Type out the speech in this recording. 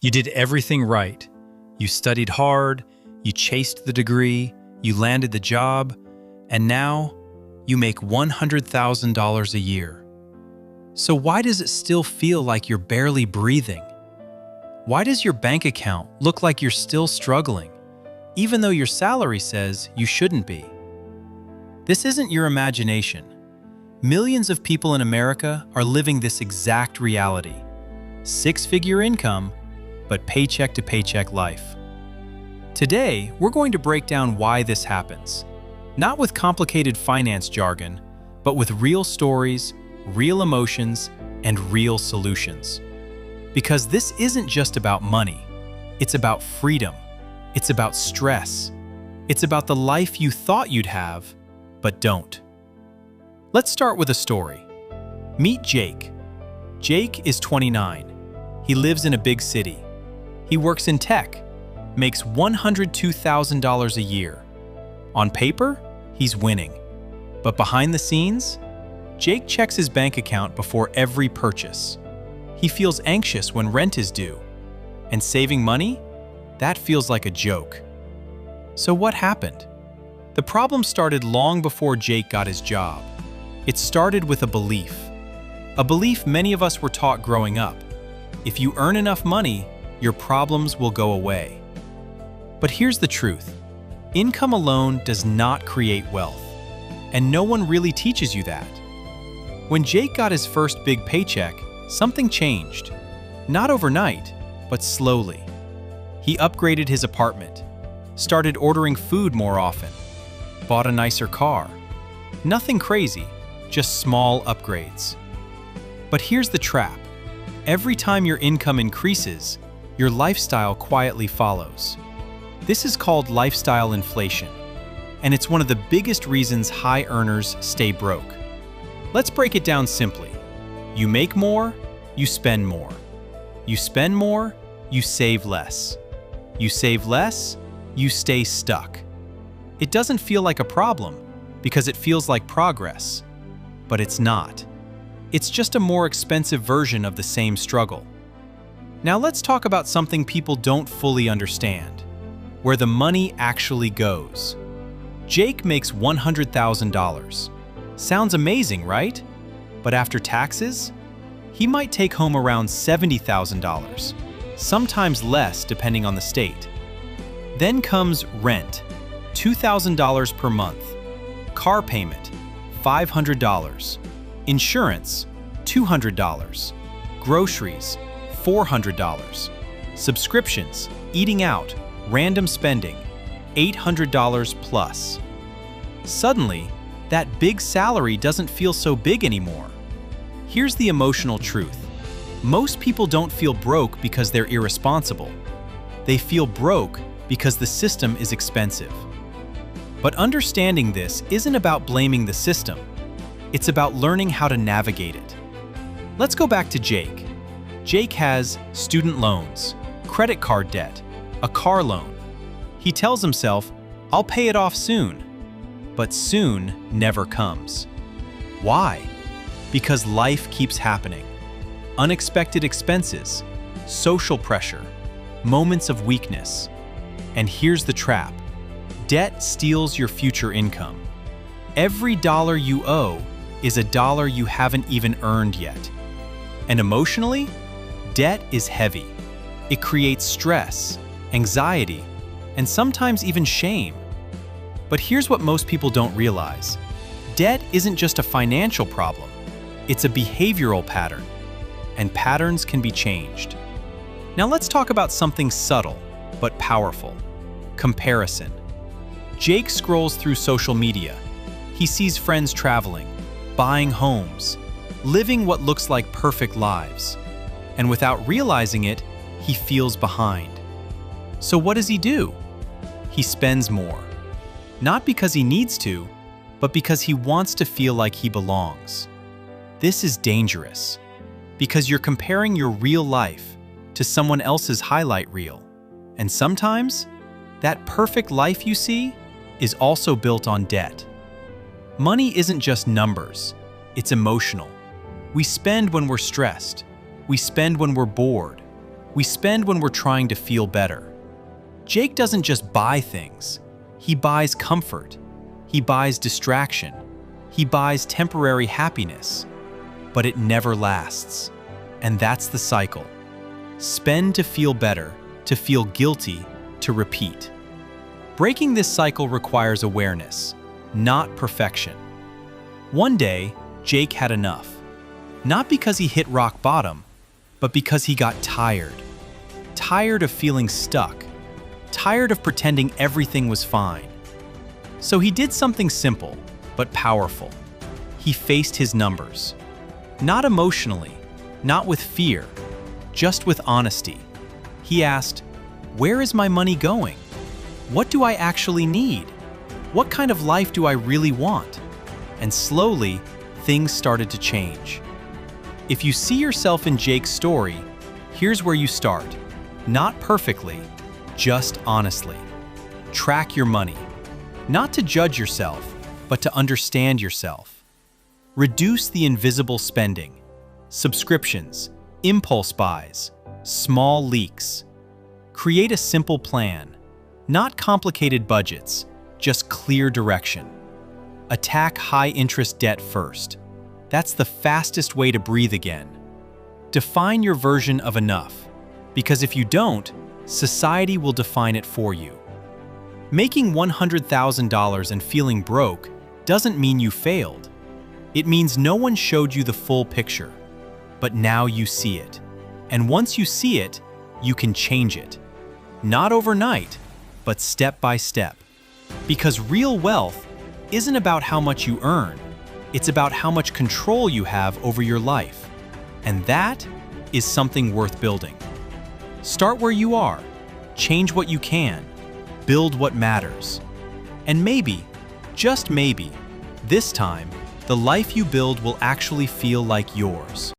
You did everything right. You studied hard, you chased the degree, you landed the job, and now you make $100,000 a year. So why does it still feel like you're barely breathing? Why does your bank account look like you're still struggling, even though your salary says you shouldn't be? This isn't your imagination. Millions of people in America are living this exact reality. Six-figure income, but paycheck-to-paycheck life. Today, we're going to break down why this happens. Not with complicated finance jargon, but with real stories, real emotions, and real solutions. Because this isn't just about money. It's about freedom. It's about stress. It's about the life you thought you'd have, but don't. Let's start with a story. Meet Jake. Jake is 29. He lives in a big city. He works in tech, makes $102,000 a year. On paper, he's winning. But behind the scenes, Jake checks his bank account before every purchase. He feels anxious when rent is due. And saving money? That feels like a joke. So what happened? The problem started long before Jake got his job. It started with a belief. A belief many of us were taught growing up. If you earn enough money, your problems will go away. But here's the truth. Income alone does not create wealth. And no one really teaches you that. When Jake got his first big paycheck, something changed. Not overnight, but slowly. He upgraded his apartment, started ordering food more often, bought a nicer car. Nothing crazy, just small upgrades. But here's the trap. Every time your income increases, your lifestyle quietly follows. This is called lifestyle inflation, and it's one of the biggest reasons high earners stay broke. Let's break it down simply. You make more, you spend more. You spend more, you save less. You save less, you stay stuck. It doesn't feel like a problem because it feels like progress, but it's not. It's just a more expensive version of the same struggle. Now let's talk about something people don't fully understand, where the money actually goes. Jake makes $100,000. Sounds amazing, right? But after taxes, he might take home around $70,000, sometimes less depending on the state. Then comes rent, $2,000 per month, car payment, $500, insurance, $200, groceries, $400, subscriptions, eating out, random spending, $800 plus. Suddenly, that big salary doesn't feel so big anymore. Here's the emotional truth. Most people don't feel broke because they're irresponsible. They feel broke because the system is expensive. But understanding this isn't about blaming the system. It's about learning how to navigate it. Let's go back to Jake. Jake has student loans, credit card debt, a car loan. He tells himself, I'll pay it off soon. But soon never comes. Why? Because life keeps happening. Unexpected expenses, social pressure, moments of weakness. And here's the trap. Debt steals your future income. Every dollar you owe is a dollar you haven't even earned yet. And emotionally, debt is heavy. It creates stress, anxiety, and sometimes even shame. But here's what most people don't realize. Debt isn't just a financial problem. It's a behavioral pattern, and patterns can be changed. Now let's talk about something subtle but powerful. Comparison. Jake scrolls through social media. He sees friends traveling, buying homes, living what looks like perfect lives. And without realizing it, he feels behind. So what does he do? He spends more. Not because he needs to, but because he wants to feel like he belongs. This is dangerous, because you're comparing your real life to someone else's highlight reel. And sometimes, that perfect life you see is also built on debt. Money isn't just numbers, it's emotional. We spend when we're stressed. We spend when we're bored. We spend when we're trying to feel better. Jake doesn't just buy things. He buys comfort. He buys distraction. He buys temporary happiness. But it never lasts. And that's the cycle. Spend to feel better, to feel guilty, to repeat. Breaking this cycle requires awareness, not perfection. One day, Jake had enough. Not because he hit rock bottom, but because he got tired. Tired of feeling stuck. Tired of pretending everything was fine. So he did something simple, but powerful. He faced his numbers. Not emotionally, not with fear, just with honesty. He asked, "Where is my money going? What do I actually need? What kind of life do I really want?" And slowly, things started to change. If you see yourself in Jake's story, here's where you start. Not perfectly, just honestly. Track your money. Not to judge yourself, but to understand yourself. Reduce the invisible spending. Subscriptions, impulse buys, small leaks. Create a simple plan. Not complicated budgets, just clear direction. Attack high-interest debt first. That's the fastest way to breathe again. Define your version of enough, because if you don't, society will define it for you. Making $100,000 and feeling broke doesn't mean you failed. It means no one showed you the full picture, but now you see it. And once you see it, you can change it. Not overnight, but step by step. Because real wealth isn't about how much you earn. It's about how much control you have over your life. And that is something worth building. Start where you are. Change what you can. Build what matters. And maybe, just maybe, this time, the life you build will actually feel like yours.